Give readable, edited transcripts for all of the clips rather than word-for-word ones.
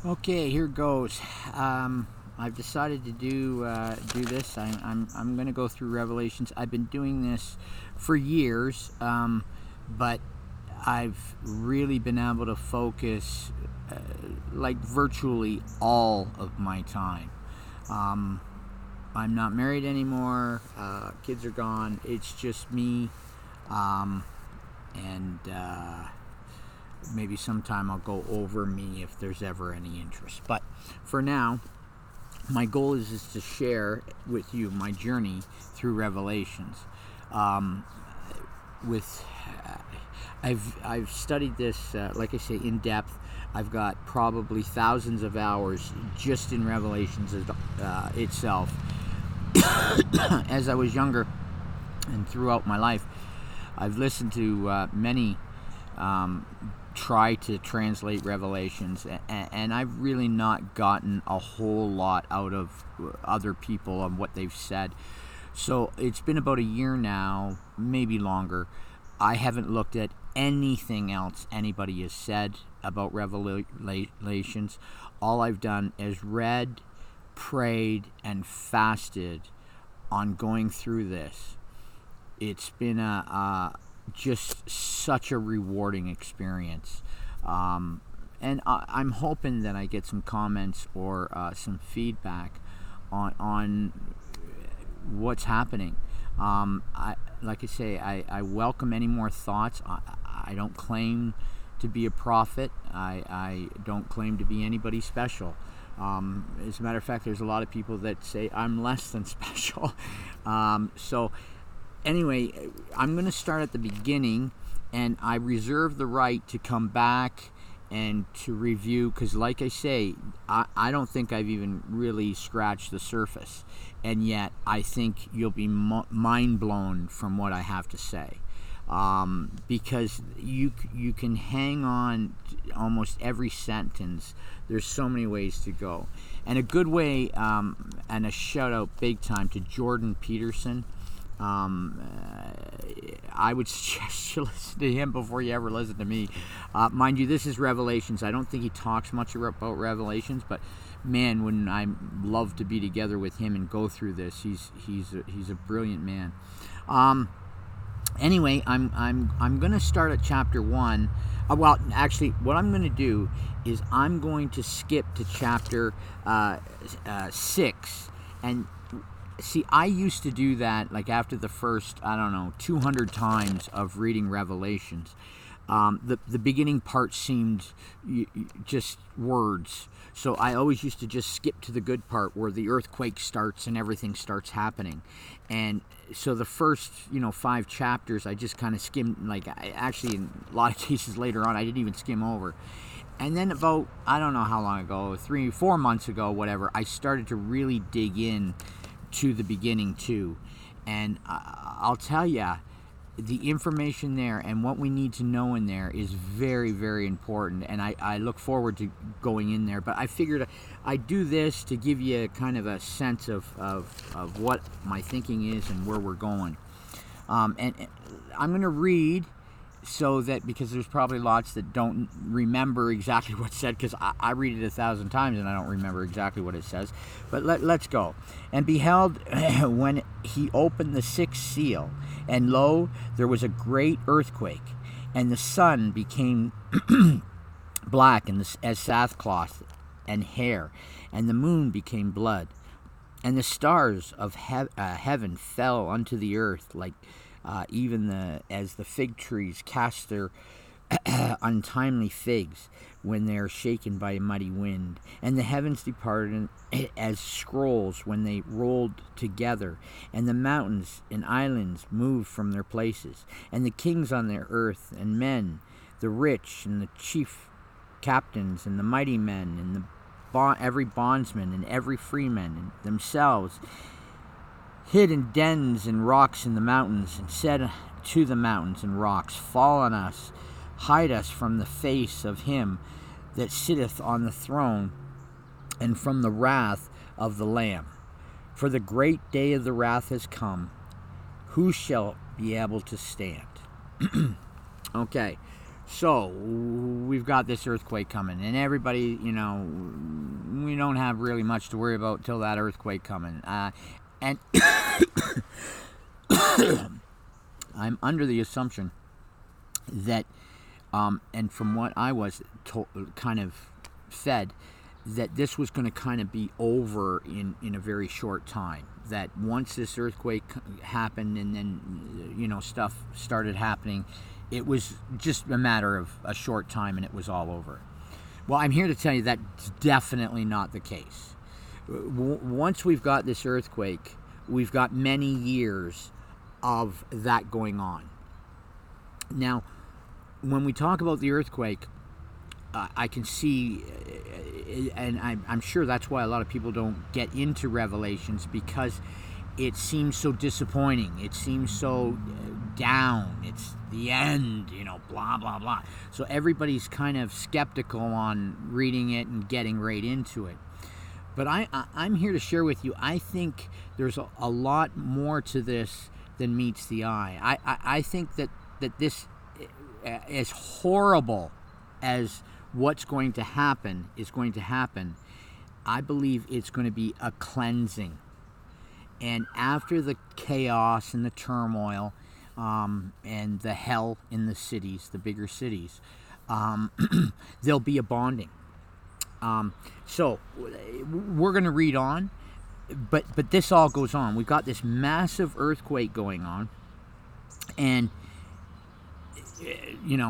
Okay, here goes. I've decided to do this. I'm going to go through Revelations. I've been doing this for years, but I've really been able to focus like virtually all of my time. Um, I'm not married anymore. Kids are gone. It's just me, um, and maybe sometime I'll go over me if there's ever any interest. But for now, my goal is to share with you my journey through Revelations. Um, with I've studied this, like I say, in depth. I've got probably thousands of hours just in Revelations itself. As I was younger and throughout my life, I've listened to many um, try to translate Revelations, and I've really not gotten a whole lot out of other people on what they've said. So it's been about a year now, maybe longer. I haven't looked at anything else anybody has said about Revelations. All I've done is read, prayed, and fasted on going through this. It's been a just such a rewarding experience. And I'm hoping that I get some comments or some feedback on what's happening. Like I say, I welcome any more thoughts. I don't claim to be a prophet. I don't claim to be anybody special. As a matter of fact, there's a lot of people that say I'm less than special. So anyway, I'm going to start at the beginning, and I reserve the right to come back and to review, because like I say, I don't think I've even really scratched the surface, and yet I think you'll be mind blown from what I have to say. Because you can hang on to almost every sentence. There's so many ways to go, and a good way, and a shout out big time to Jordan Peterson. I would suggest you listen to him before you ever listen to me. Mind you, this is Revelations. I don't think he talks much about Revelations, but man, wouldn't I love to be together with him and go through this. He's a brilliant man. Anyway, I'm going to start at chapter 1. Well, actually, what I'm going to do is I'm going to skip to chapter 6. And see, I used to do that like after the first, I don't know, 200 times of reading Revelations. The beginning part seemed just words. So I always used to just skip to the good part where the earthquake starts and everything starts happening. And so the first, 5 chapters, I just kind of skimmed, like, actually in a lot of cases later on, I didn't even skim over. And then about, I don't know how long ago, 3-4 months ago, whatever, I started to really dig in to the beginning too. And I'll tell you, the information there and what we need to know in there is very, very important. And I look forward to going in there. But I figured I'd do this to give you kind of a sense of what my thinking is and where we're going. And I'm going to read, so that, because there's probably lots that don't remember exactly what's said, because I read it 1,000 times and I don't remember exactly what it says. But let's go. And beheld when he opened the 6th seal, and lo, there was a great earthquake, and the sun became black as sackcloth and hair, and the moon became blood, and the stars of heaven fell unto the earth, like as the fig trees cast their untimely figs when they are shaken by a mighty wind. And the heavens departed as scrolls when they rolled together, and the mountains and islands moved from their places, and the kings on the earth and men, the rich and the chief captains and the mighty men, and every bondsman and every freeman, and themselves hid in dens and rocks in the mountains, and said to the mountains and rocks, fall on us, hide us from the face of him that sitteth on the throne, and from the wrath of the Lamb. For the great day of the wrath has come. Who shall be able to stand? Okay, So we've got this earthquake coming, and everybody, we don't have really much to worry about till that earthquake coming. And I'm under the assumption that, and from what I was kind of fed, that this was going to kind of be over in a very short time. That once this earthquake happened and then, stuff started happening, it was just a matter of a short time and it was all over. Well, I'm here to tell you that's definitely not the case. Once we've got this earthquake, we've got many years of that going on. Now, when we talk about the earthquake, I can see, and I'm sure that's why a lot of people don't get into Revelations, because it seems so disappointing. It seems so down. It's the end, blah, blah, blah. So everybody's kind of skeptical on reading it and getting right into it. But I'm here to share with you, I think there's a lot more to this than meets the eye. I think that this, as horrible as what's going to happen is going to happen, I believe it's going to be a cleansing. And after the chaos and the turmoil and the hell in the cities, the bigger cities, there'll be a bonding. So we're going to read on, but this all goes on. We've got this massive earthquake going on, and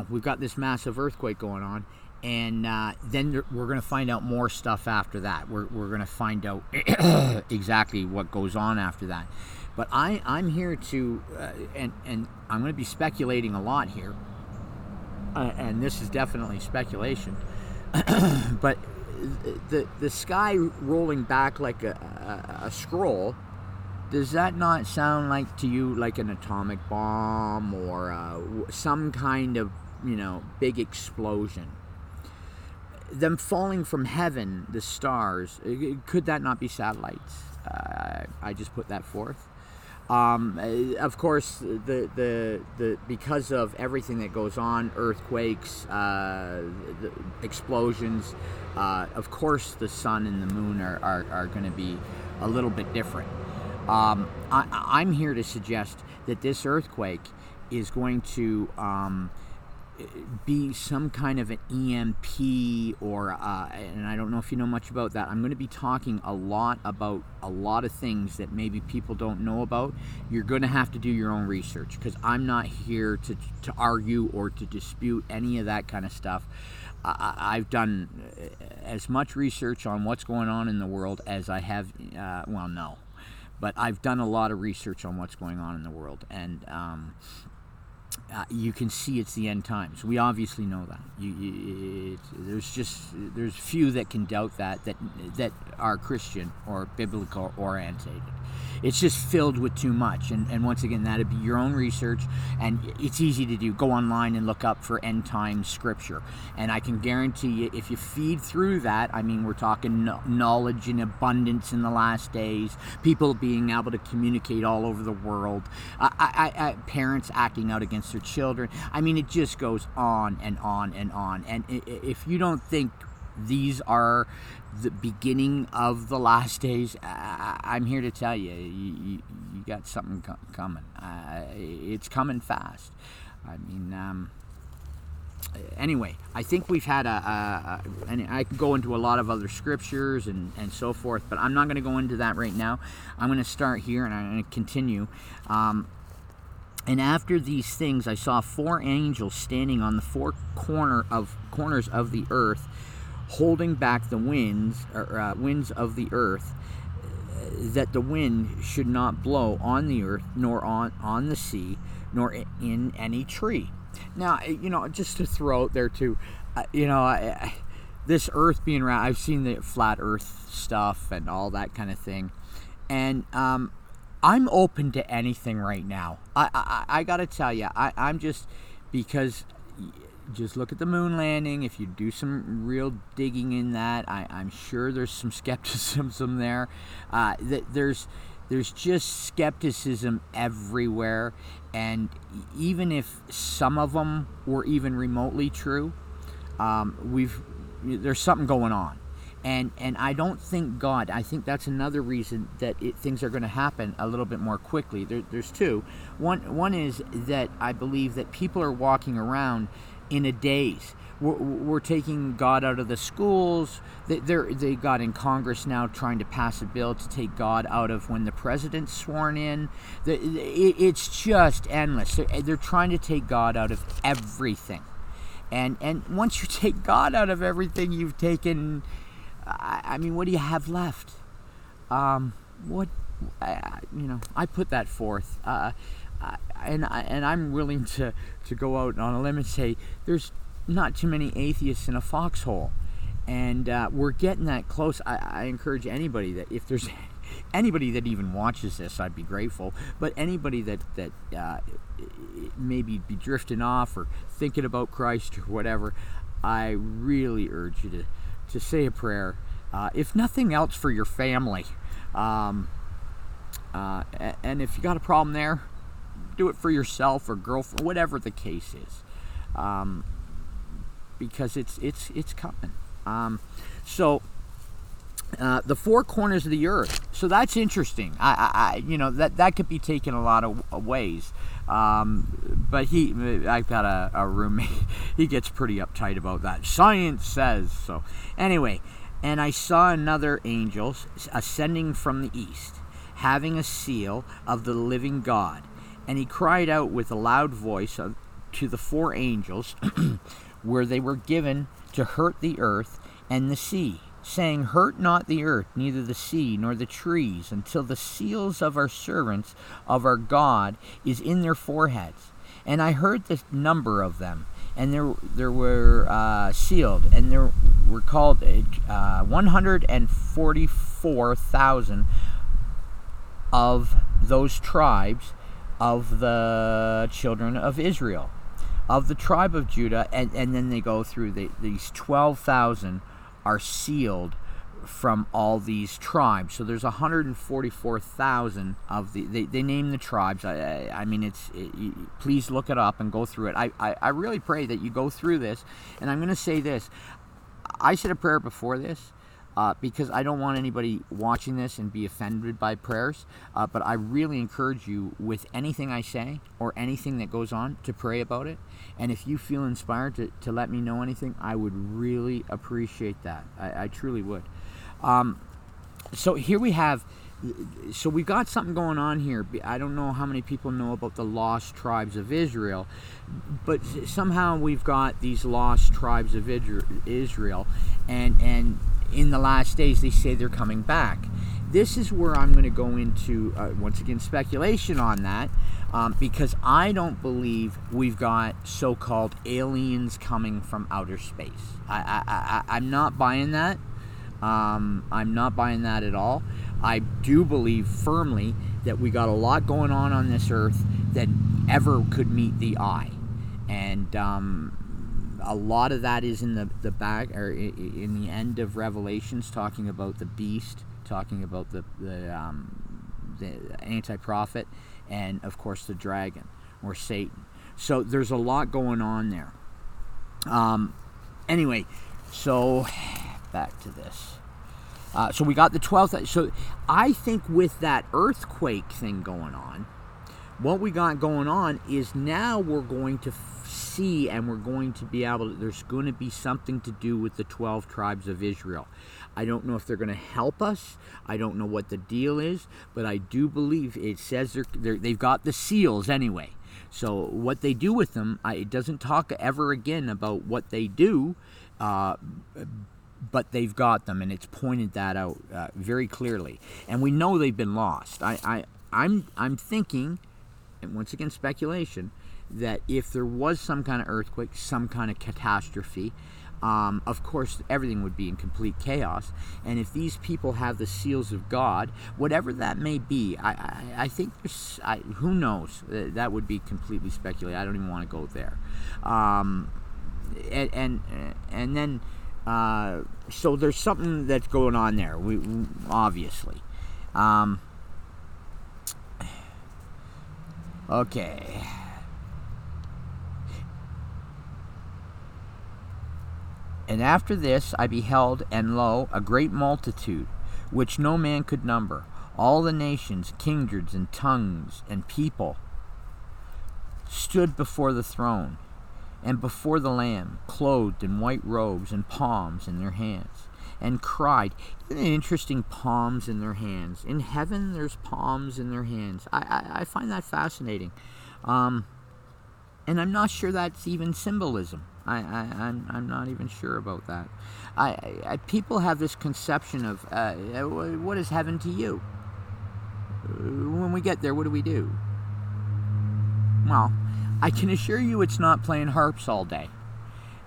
we've got this massive earthquake going on, and then we're going to find out more stuff after that. We're going to find out exactly what goes on after that. But I'm here to, and I'm going to be speculating a lot here, and this is definitely speculation, but the sky rolling back like a scroll, does that not sound like to you like an atomic bomb or some kind of, big explosion? Them falling from heaven, the stars, could that not be satellites? I just put that forth. Of course, the because of everything that goes on, earthquakes, the explosions, of course the sun and the moon are going to be a little bit different. I'm here to suggest that this earthquake is going to be some kind of an EMP or and I don't know if you know much about that. I'm going to be talking a lot about a lot of things that maybe people don't know about. You're going to have to do your own research, because I'm not here to argue or to dispute any of that kind of stuff. I've done as much research on what's going on in the world as I have, but I've done a lot of research on what's going on in the world, and you can see it's the end times. We obviously know that. There's few that can doubt that are Christian or biblical orientated. It's just filled with too much. And once again, that'd be your own research, and it's easy to do. Go online and look up for end time scripture. And I can guarantee you, if you feed through that, I mean, we're talking knowledge in abundance in the last days, people being able to communicate all over the world, parents acting out against their children. I mean, it just goes on and on and on. And if you don't think these are the beginning of the last days, I'm here to tell you, you got something coming. It's coming fast. I mean, anyway, I think we've had and I can go into a lot of other scriptures and so forth, but I'm not going to go into that right now. I'm going to start here and I'm going to continue. And after these things, I saw 4 angels standing on the 4 corners of the earth, holding back the winds of the earth, that the wind should not blow on the earth, nor on the sea, nor in any tree. Now, just to throw out there too, this earth being round, I've seen the flat earth stuff and all that kind of thing, and I'm open to anything right now. I gotta tell you, I'm just, because just look at the moon landing. If you do some real digging in that, I'm sure there's some skepticism there. That there's There's just skepticism everywhere, and even if some of them were even remotely true, there's something going on. And I don't think God, I think that's another reason that things are going to happen a little bit more quickly. There's two. One is that I believe that people are walking around in a daze. We're taking God out of the schools. They got in Congress now trying to pass a bill to take God out of when the president's sworn in. It's just endless. They're trying to take God out of everything. And once you take God out of everything, you've taken... I mean, what do you have left? I put that forth, and I'm willing to go out on a limb and say there's not too many atheists in a foxhole, and we're getting that close. I encourage anybody that if there's anybody that even watches this, I'd be grateful. But anybody that maybe be drifting off or thinking about Christ or whatever, I really urge you to say a prayer, if nothing else for your family, and if you got a problem there, do it for yourself or girlfriend, whatever the case is, because it's coming. So the four corners of the earth. So that's interesting. That could be taken a lot of ways. But I've got a roommate. He gets pretty uptight about that. Science says so. Anyway, and I saw another angel ascending from the east, having a seal of the living God, and he cried out with a loud voice to the four angels, where they were given to hurt the earth and the sea, saying, hurt not the earth, neither the sea, nor the trees, until the seals of our servants of our God is in their foreheads. And I heard the number of them, and there were sealed, and there were called 144,000 of those tribes of the children of Israel, of the tribe of Judah, and then they go through these 12,000 are sealed from all these tribes. So there's 144,000 of they name the tribes. I mean, please look it up and go through it. I really pray that you go through this, and I'm going to say this. I said a prayer before this, because I don't want anybody watching this and be offended by prayers, but I really encourage you with anything I say or anything that goes on to pray about it. And if you feel inspired to let me know anything, I would really appreciate that. I truly would. So here we have, so we've got something going on here. I don't know how many people know about the lost tribes of Israel, but somehow we've got these lost tribes of Israel, and in the last days they say they're coming back. This is where I'm going to go into, once again, speculation on that, because I don't believe we've got so-called aliens coming from outer space. I'm not buying that. I'm not buying that at all. I do believe firmly that we got a lot going on this earth that ever could meet the eye, and a lot of that is in the back, or in the end of Revelations, talking about the beast, talking about the anti-prophet, and of course the dragon or Satan. So there's a lot going on there. Anyway, so back to this. So we got the 12th. So I think with that earthquake thing going on, what we got going on is now we're going to see, and we're going to be able to, there's going to be something to do with the 12 tribes of Israel. I don't know if they're going to help us. I don't know what the deal is, but I do believe it says they've got the seals anyway. So what they do with them, it doesn't talk ever again about what they do, but they've got them, and it's pointed that out very clearly. And we know they've been lost. I'm thinking, and once again speculation, that if there was some kind of earthquake, some kind of catastrophe, of course everything would be in complete chaos. And if these people have the seals of God, whatever that may be, I think there's, who knows? That would be completely speculative. I don't even want to go there. And then so there's something that's going on there. We obviously. Okay. And after this I beheld, and lo, a great multitude, which no man could number, all the nations, kindreds, and tongues, and people, stood before the throne, and before the Lamb, clothed in white robes, and palms in their hands, and cried. Isn't it interesting, palms in their hands? In heaven, there's palms in their hands. I find that fascinating. And I'm not sure that's even symbolism. I'm not even sure about that. People have this conception of what is heaven to you? When we get there, what do we do? Well, I can assure you it's not playing harps all day.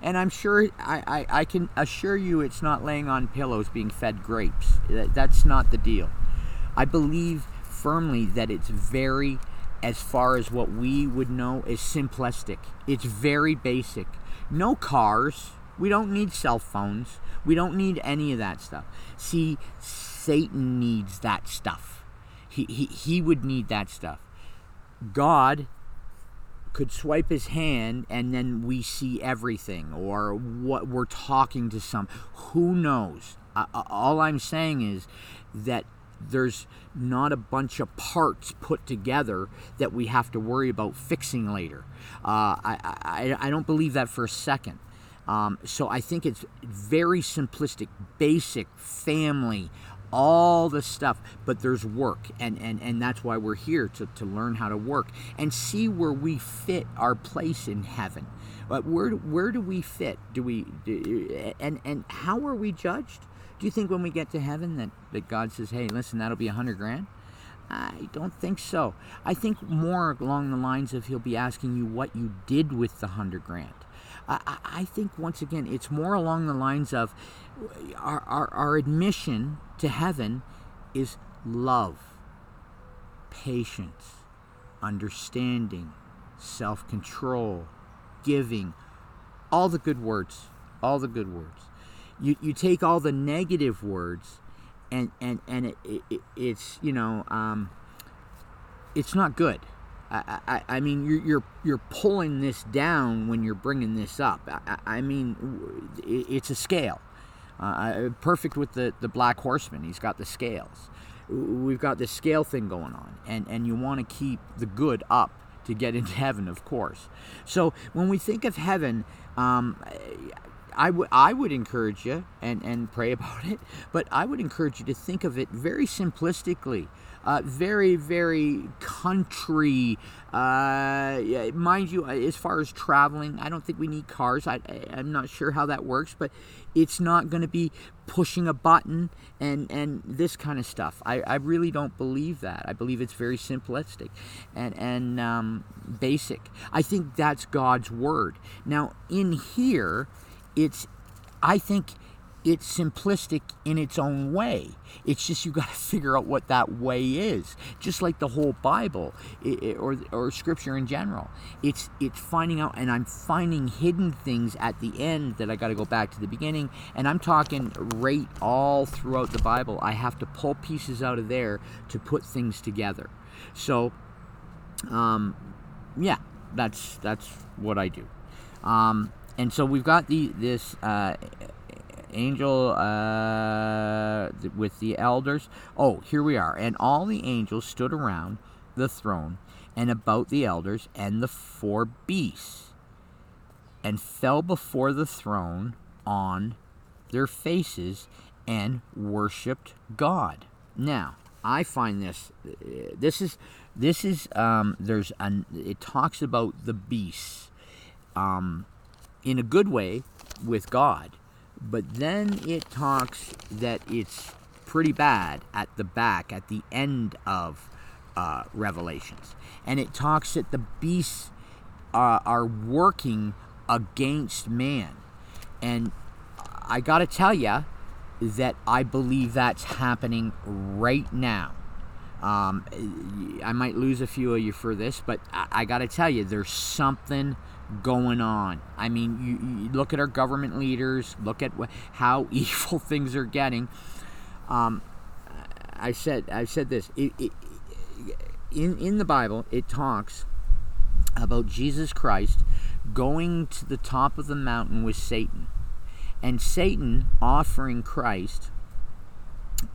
And I'm sure, I can assure you it's not laying on pillows being fed grapes. That's not the deal. I believe firmly that it's very, as far as what we would know, is simplistic. It's very basic. No cars. We don't need cell phones. We don't need any of that stuff. See, Satan needs that stuff. He would need that stuff. God could swipe his hand and then we see everything, or what we're talking to some. Who knows? All I'm saying is that there's not a bunch of parts put together that we have to worry about fixing later. I don't believe that for a second. So I think it's very simplistic, basic, family, all the stuff, but there's work, and that's why we're here, to learn how to work and see where we fit our place in heaven. But where do we fit? And how are we judged? Do you think when we get to heaven that God says, hey, listen, that'll be $100,000? I don't think so. I think more along the lines of he'll be asking you what you did with the $100,000. I think, once again, it's more along the lines of our admission to heaven is love, patience, understanding, self-control, giving, all the good words, all the good words. You take all the negative words and it's, it's not good. I mean, you're pulling this down when you're bringing this up. I mean, it's a scale. Perfect with the Black Horseman. He's got the scales. We've got this scale thing going on, and you want to keep the good up to get into heaven, of course. So when we think of heaven, I would encourage you, and pray about it, but I would encourage you to think of it very simplistically. Very, very country. Mind you, as far as traveling, I don't think we need cars. I'm not sure how that works, but it's not going to be pushing a button and this kind of stuff. I really don't believe that. I believe it's very simplistic and basic. I think that's God's word. Now, in here, I think it's simplistic in its own way. It's just you got to figure out what that way is. Just like the whole Bible or Scripture in general. It's finding out, and I'm finding hidden things at the end that I got to go back to the beginning. And I'm talking right all throughout the Bible. I have to pull pieces out of there to put things together. So, yeah, that's what I do. And so we've got this angel with the elders. Oh, here we are. And all the angels stood around the throne and about the elders and the four beasts, and fell before the throne on their faces and worshipped God. Now, I find this is it talks about the beasts in a good way with God. But then it talks that it's pretty bad at the back, at the end of Revelations. And it talks that the beasts are working against man. And I got to tell you that I believe that's happening right now. I might lose a few of you for this, but I got to tell you, there's something going on. I mean, you look at our government leaders, look at how evil things are getting. I've said this. In the Bible, it talks about Jesus Christ going to the top of the mountain with Satan, and Satan offering Christ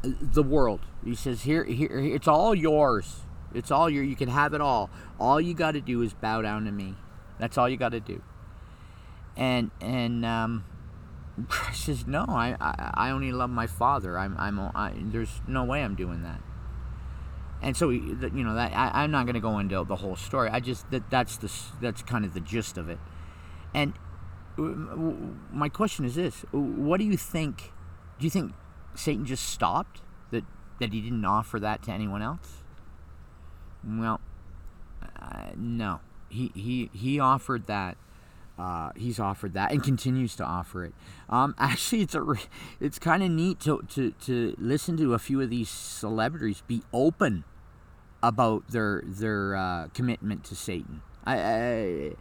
the world. He says, here, it's all yours. It's all you can have it all. All you got to do is bow down to me. That's all you got to do. And Christ says, no, I only love my Father. There's no way I'm doing that. And so, that I'm not going to go into the whole story. That's kind of the gist of it. And my question is this: what do you think? Do you think Satan just stopped? That he didn't offer that to anyone else? Well, no. He offered that. He's offered that and continues to offer it. Actually, it's kind of neat to listen to a few of these celebrities be open about their commitment to Satan. I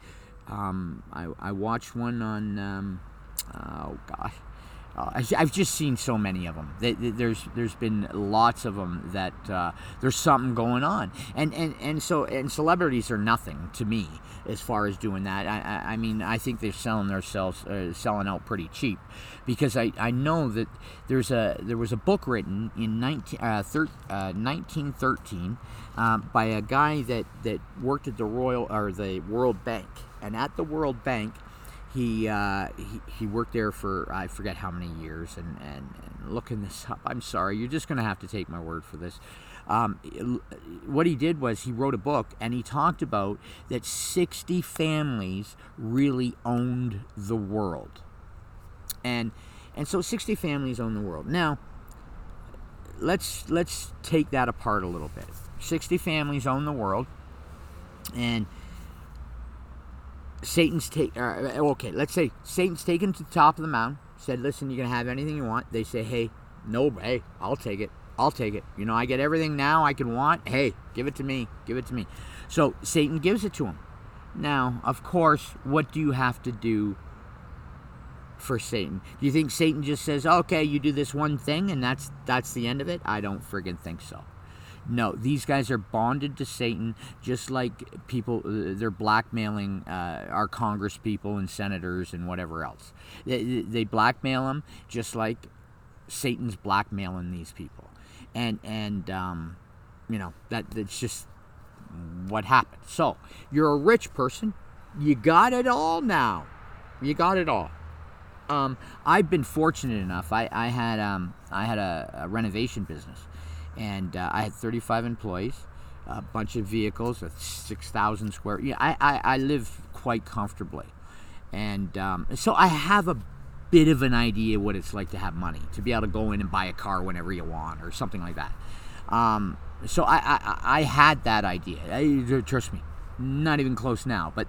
watched one on oh gosh. I've just seen so many of them. There's been lots of them that there's something going on, and celebrities are nothing to me as far as doing that. I mean, I think they're selling out pretty cheap, because I know that there was a book written in 1913 by a guy that worked at the World Bank, and at the World Bank. He worked there for I forget how many years, and looking this up, I'm sorry, you're just going to have to take my word for this. What he did was he wrote a book, and he talked about that 60 families really owned the world, and so 60 families own the world. Now, let's take that apart a little bit. 60 families own the world, and let's say Satan's taken to the top of the mountain, said, listen, you can have anything you want. They say, hey, I'll take it. I get everything now I can want. Hey, give it to me. So Satan gives it to him. Now, of course, what do you have to do for Satan? Do you think Satan just says, okay, you do this one thing and that's the end of it? I don't friggin' think so. No, these guys are bonded to Satan, just like people, they're blackmailing our Congress people and senators and whatever else. They blackmail them just like Satan's blackmailing these people. And that's just what happens. So, you're a rich person. You got it all now. You got it all. I've been fortunate enough. I had a renovation business. And I had 35 employees, a bunch of vehicles, a 6,000 square. I live quite comfortably, and so I have a bit of an idea what it's like to have money, to be able to go in and buy a car whenever you want or something like that. So I had that idea. Trust me, not even close now. But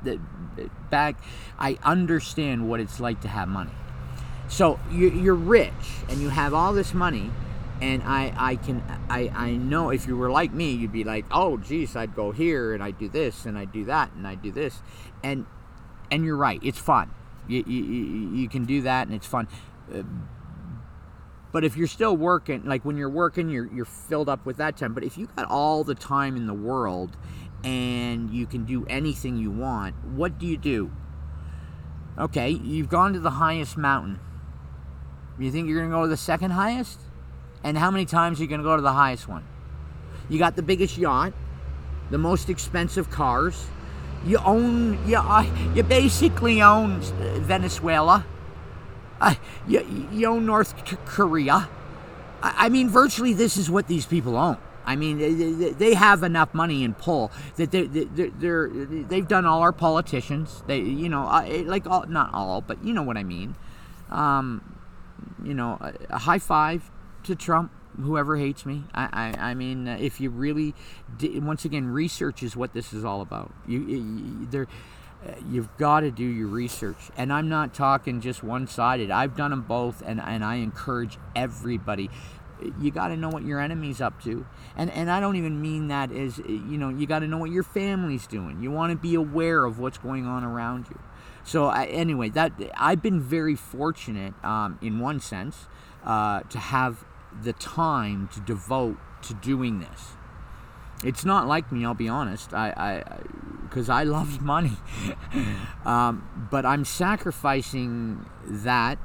back, I understand what it's like to have money. So you're rich and you have all this money. And I know if you were like me, you'd be like, oh, geez, I'd go here and I'd do this and I'd do that and I'd do this. And you're right, it's fun. You can do that and it's fun. But if you're still working, like when you're working, you're filled up with that time. But if you got all the time in the world and you can do anything you want, what do? Okay, you've gone to the highest mountain. You think you're going to go to the second highest? And how many times are you going to go to the highest one? You got the biggest yacht, the most expensive cars. You basically own Venezuela. You own North Korea. I mean, virtually this is what these people own. I mean, they have enough money and pull that they've done all our politicians. Not all, but you know what I mean. A high five to Trump, whoever hates me. I mean, if you really, once again, research is what this is all about. You've got to do your research, and I'm not talking just one-sided. I've done them both, and I encourage everybody. You got to know what your enemy's up to, and I don't even mean that as you got to know what your family's doing. You want to be aware of what's going on around you. So anyway, that I've been very fortunate in one sense to have the time to devote to doing this. It's not like me, I'll be honest. Because because I love money. But I'm sacrificing that,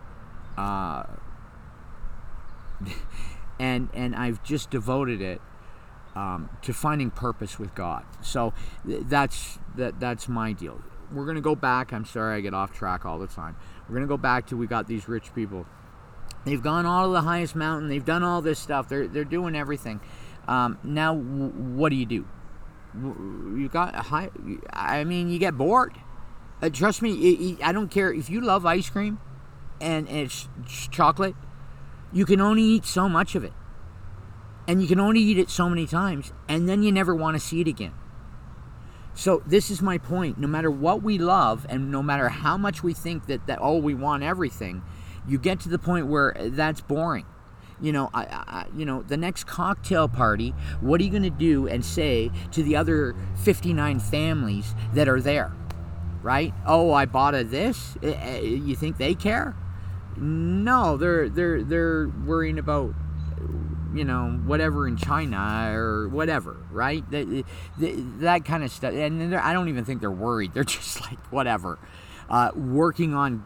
and I've just devoted it to finding purpose with God. So that's my deal. We're going to go back. I'm sorry I get off track all the time. We're going to go back to, we got these rich people. They've gone all to the highest mountain. They've done all this stuff. They're doing everything. Now, what do? You got high. I mean, you get bored. Trust me. I don't care if you love ice cream, and it's chocolate. You can only eat so much of it, and you can only eat it so many times, and then you never want to see it again. So this is my point. No matter what we love, and no matter how much we think that we want everything, you get to the point where that's boring. The next cocktail party, what are you going to do and say to the other 59 families that are there, right? Oh, I bought this. You think they care? No, they're worrying about, whatever in China or whatever, right? That kind of stuff. And I don't even think they're worried. They're just like, whatever, working on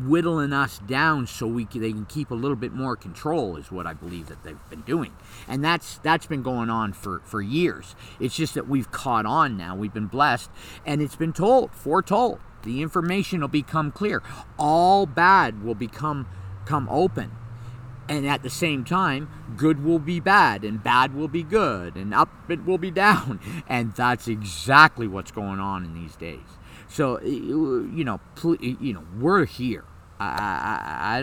whittling us down so they can keep a little bit more control is what I believe that they've been doing. And that's been going on for years. It's just that we've caught on now. We've been blessed, and it's been foretold. The information will become clear. All bad will come open. And at the same time, good will be bad, and bad will be good, and up it will be down. And that's exactly what's going on in these days. So, we're here. I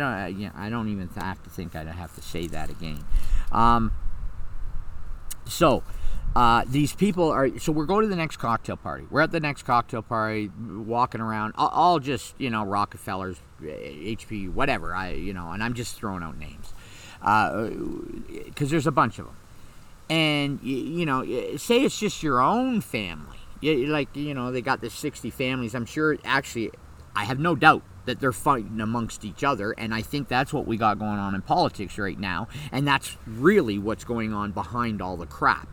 don't even have to think I'd have to say that again. These people are. So we're going to the next cocktail party. We're at the next cocktail party, walking around. All just Rockefellers, HP, whatever. And I'm just throwing out names because there's a bunch of them. And say it's just your own family. They got this 60 families. I'm sure, actually, I have no doubt that they're fighting amongst each other, and I think that's what we got going on in politics right now, and that's really what's going on behind all the crap.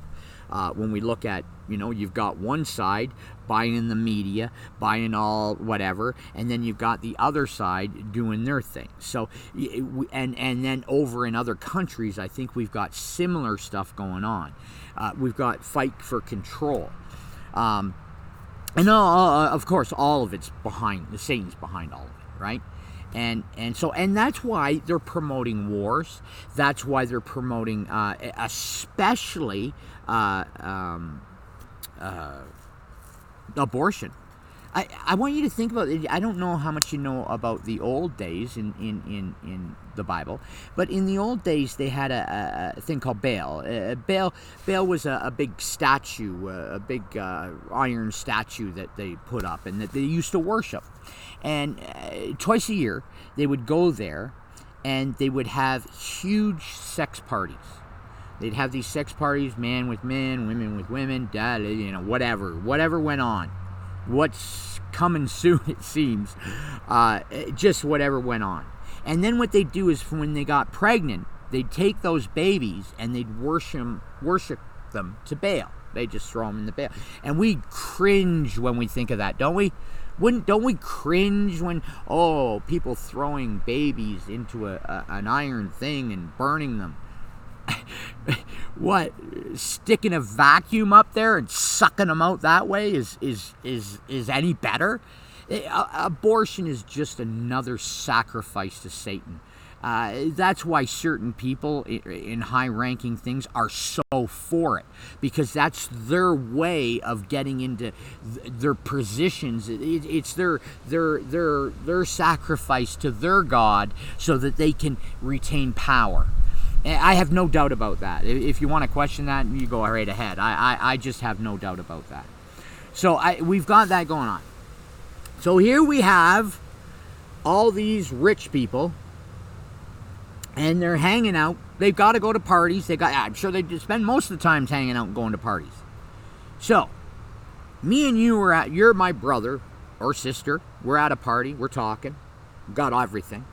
When we look at, you've got one side buying in the media, buying all whatever, and then you've got the other side doing their thing. So, and then over in other countries, I think we've got similar stuff going on. We've got fight for control. Of course, all of it's Satan's behind all of it, right? And that's why they're promoting wars. That's why they're promoting, especially abortion. I want you to think about it. I don't know how much you know about the old days in the Bible, but in the old days they had a thing called Baal. Baal was a big statue, a big iron statue that they put up and that they used to worship. And twice a year they would go there and they would have huge sex parties. They'd have these sex parties, man with men, women with women, whatever went on. What's coming soon, it seems. Just whatever went on. And then what they'd do is when they got pregnant, they'd take those babies and they'd worship them to Baal. They just throw them in the Baal. And we cringe when we think of that, don't we? Don't we cringe when, people throwing babies into an iron thing and burning them? What, sticking a vacuum up there and sucking them out that way is any better? Abortion is just another sacrifice to Satan. That's why certain people in high-ranking things are so for it, because that's their way of getting into their positions. It's their sacrifice to their God so that they can retain power. I have no doubt about that. If you want to question that, you go right ahead. I just have no doubt about that. So we've got that going on. So here we have all these rich people, and they're hanging out. They've got to go to parties. I'm sure they spend most of the time hanging out and going to parties. So, me and you you're my brother or sister. We're at a party. We're talking. Got everything.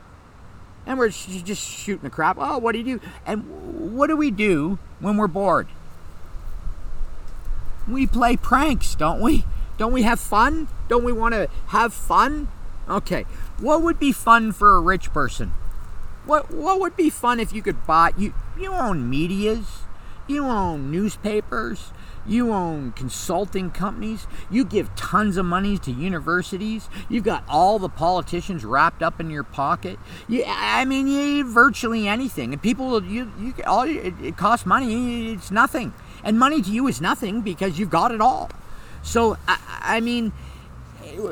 And we're just shooting the crap. Oh, what do you do? And what do we do when we're bored? We play pranks, don't we? Don't we have fun? Don't we want to have fun? Okay. What would be fun for a rich person? What would be fun if you could buy... You own medias. You own newspapers. You own consulting companies. You give tons of money to universities. You've got all the politicians wrapped up in your pocket. You virtually anything. And people, it costs money. It's nothing. And money to you is nothing because you've got it all. So,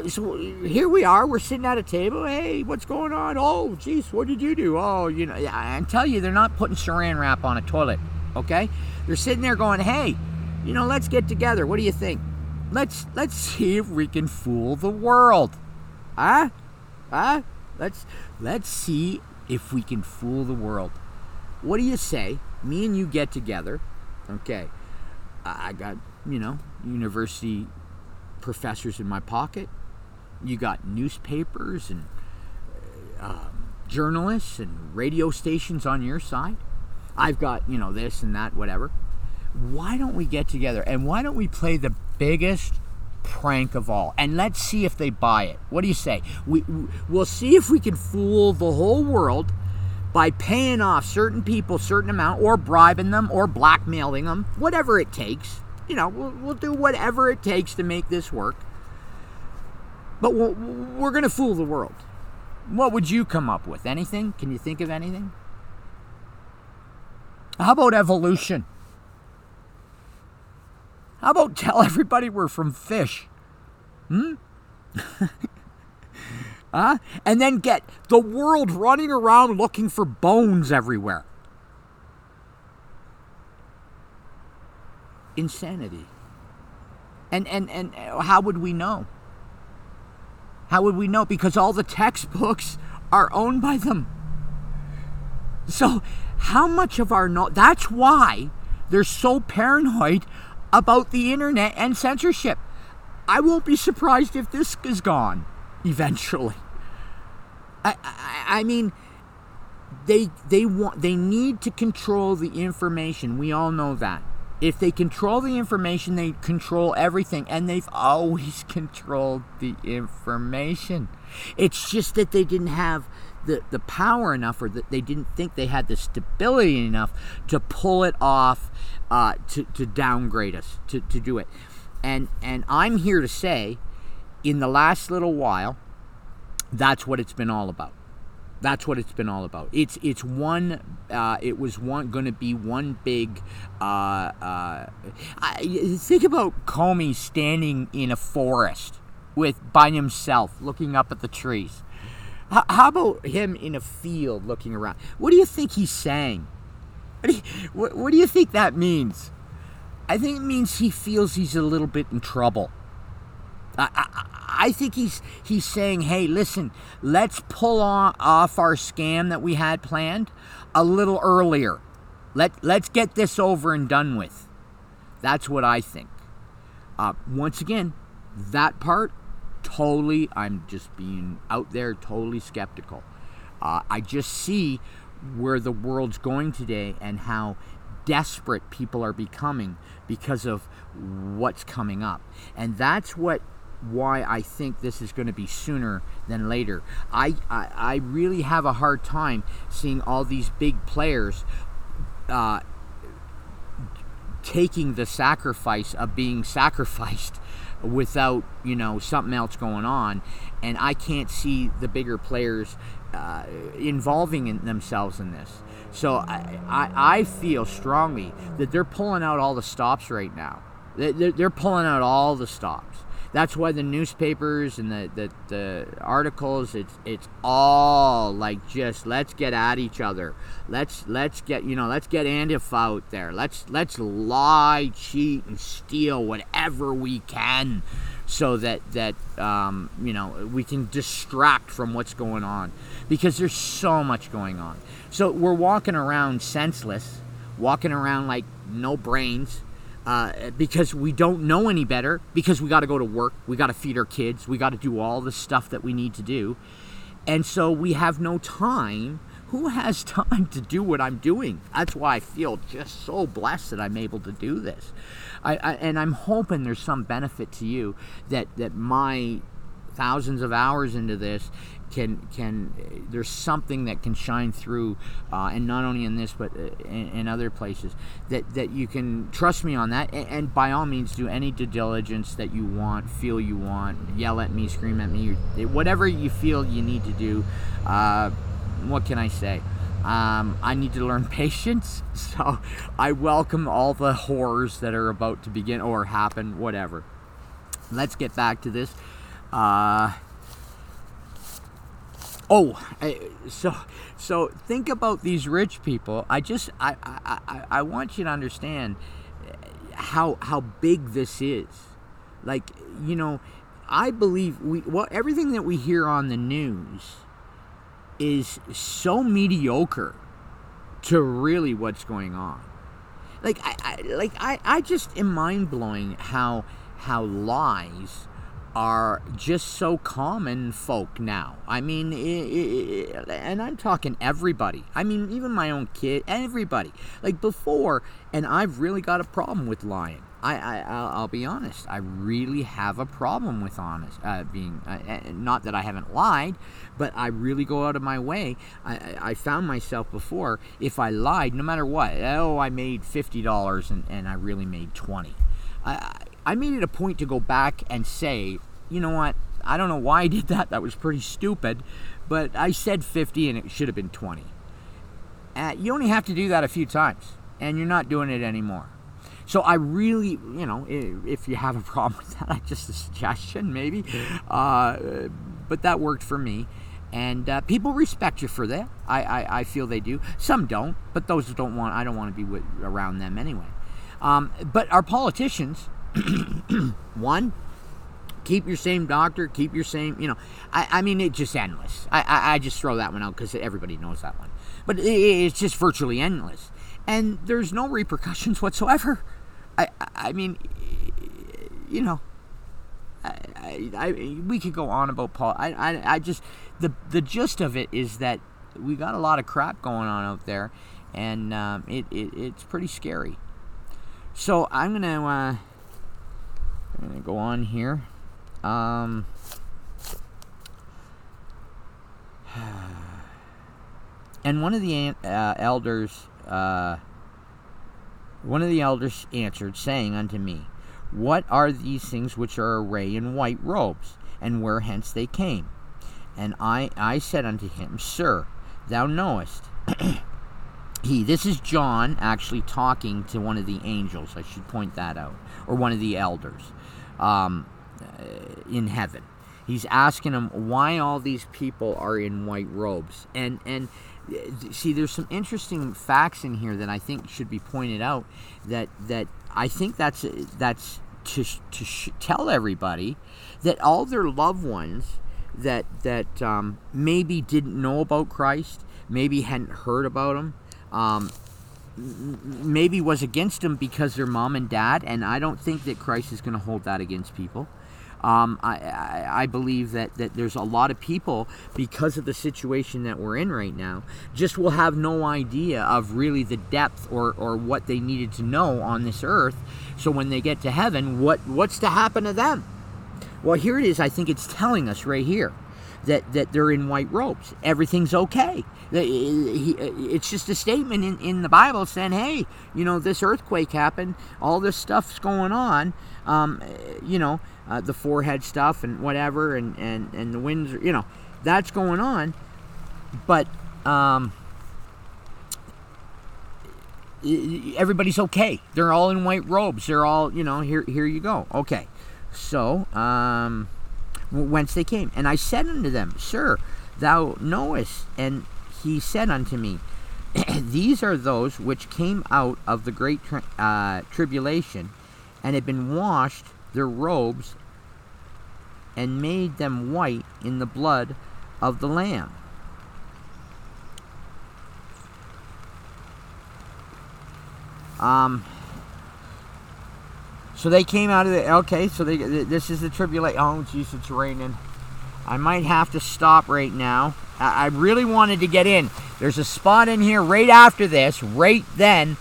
so here we are. We're sitting at a table. Hey, what's going on? Oh, geez, what did you do? Oh, I tell you, they're not putting saran wrap on a toilet. Okay? They're sitting there going, hey, let's get together. What do you think? Let's see if we can fool the world. Let's see if we can fool the world. What do you say? Me and you get together. Okay. I got, university professors in my pocket. You got newspapers and journalists and radio stations on your side. I've got, this and that, whatever. Why don't we get together and why don't we play the biggest prank of all? And let's see if they buy it. What do you say? We'll see if we can fool the whole world by paying off certain people a certain amount, or bribing them, or blackmailing them, whatever it takes. We'll do whatever it takes to make this work. But we're going to fool the world. What would you come up with? Anything? Can you think of anything? How about evolution? How about tell everybody we're from fish? And then get the world running around looking for bones everywhere. Insanity. And how would we know? How would we know? Because all the textbooks are owned by them. So how much of our that's why they're so paranoid about the internet and censorship. I won't be surprised if this is gone eventually. I mean, they need to control the information. We all know that. If they control the information, they control everything, and they've always controlled the information. It's just that they didn't have the power enough, or that they didn't think they had the stability enough to pull it off, to downgrade us, to do it. And I'm here to say, in the last little while, that's what it's been all about. That's what it's been all about. It was going to be one big. Think about Comey standing in a forest by himself, looking up at the trees. How about him in a field looking around? What do you think he's saying? What do you think that means? I think it means he feels he's a little bit in trouble. I think he's saying, hey, listen, let's pull off our scam that we had planned a little earlier. Let's get this over and done with. That's what I think. Once again, that part, totally, I'm just being out there, totally skeptical. I just see where the world's going today and how desperate people are becoming because of what's coming up. And that's why I think this is going to be sooner than later. I really have a hard time seeing all these big players taking the sacrifice of being sacrificed without something else going on, and I can't see the bigger players involving themselves in this. So I feel strongly that they're pulling out all the stops right now. They're pulling out all the stops. That's why the newspapers and the articles, it's all like, just let's get at each other. Let's get Antifa out there. Let's lie, cheat, and steal whatever we can, so that we can distract from what's going on, because there's so much going on. So we're walking around senseless, walking around like no brains. Because we don't know any better, because we got to go to work, we got to feed our kids, we got to do all the stuff that we need to do, and so we have no time who has time to do what I'm doing? That's why I feel just so blessed that I'm able to do this. And I'm hoping there's some benefit to you that my thousands of hours into this can there's something that can shine through, and not only in this but in other places, that you can trust me on that, and by all means do any due diligence that you want, feel you want, yell at me, scream at me, whatever you feel you need to do. What can I say? I need to learn patience, so I welcome all the horrors that are about to begin or happen, whatever. Let's get back to this. So think about these rich people. I want you to understand how big this is. Like, you know, I believe everything that we hear on the news is so mediocre to really what's going on. I just am mind blowing how lies are just so common folk now. I mean, and I'm talking everybody. I mean, even my own kid, everybody. Like before, and I've really got a problem with lying. I'll be honest. I really have a problem with being. Not that I haven't lied, but I really go out of my way. I found myself before, if I lied, no matter what. Oh, I made $50 and I really made 20. I made it a point to go back and say, you know what? I don't know why I did that. That was pretty stupid, but I said 50 and it should have been 20. You only have to do that a few times, and you're not doing it anymore. So I really, you know, if you have a problem with that, just a suggestion maybe. But that worked for me. And people respect you for that. I feel they do. Some don't, but those who don't want, I don't want to be around them anyway. But our politicians, one, keep your same doctor, keep your same, you know, I mean, it's just endless. I just throw that one out because everybody knows that one. But it's just virtually endless. And there's no repercussions whatsoever. I mean, you know, we could go on about Paul. I just, the gist of it is that we got a lot of crap going on out there, and it's pretty scary. So I'm gonna go on here. And one of the elders answered, saying unto me, What are these things which are arrayed in white robes, and where hence they came? And I said unto him, Sir, thou knowest. This is John actually talking to one of the angels, I should point that out, or one of the elders in heaven. He's asking him why all these people are in white robes. And see, there's some interesting facts in here that I think should be pointed out, that I think that's to tell everybody that all their loved ones that maybe didn't know about Christ, maybe hadn't heard about him, maybe was against him because their mom and dad, and I don't think that Christ is going to hold that against people. I believe that there's a lot of people, because of the situation that we're in right now, just will have no idea of really the depth or what they needed to know on this earth. So when they get to heaven, what's to happen to them? Well, here it is. I think it's telling us right here that they're in white robes. Everything's okay. It's just a statement in the Bible saying, hey, you know, this earthquake happened, all this stuff's going on, you know, the forehead stuff and whatever, and the winds, you know, that's going on. But everybody's okay. They're all in white robes. They're all, you know, here you go. Okay. So, whence they came. And I said unto them, Sir, thou knowest. And he said unto me, These are those which came out of the great tribulation, and had been washed their robes, and made them white in the blood of the Lamb. So they came out of the, okay, so this is the tribulation. Oh, jeez, it's raining. I might have to stop right now. I really wanted to get in. There's a spot in here right after this, right then.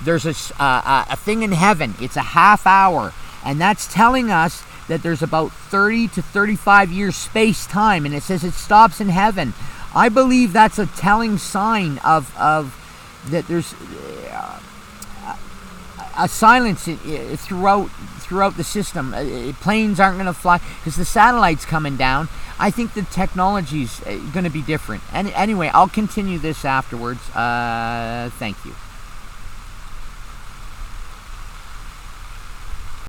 There's a thing in heaven. It's a half hour, and that's telling us that there's about 30 to 35 years space-time, and it says it stops in heaven. I believe that's a telling sign of that there's a silence throughout the system. Planes aren't going to fly because the satellite's coming down. I think the technology's going to be different. And anyway, I'll continue this afterwards. Thank you.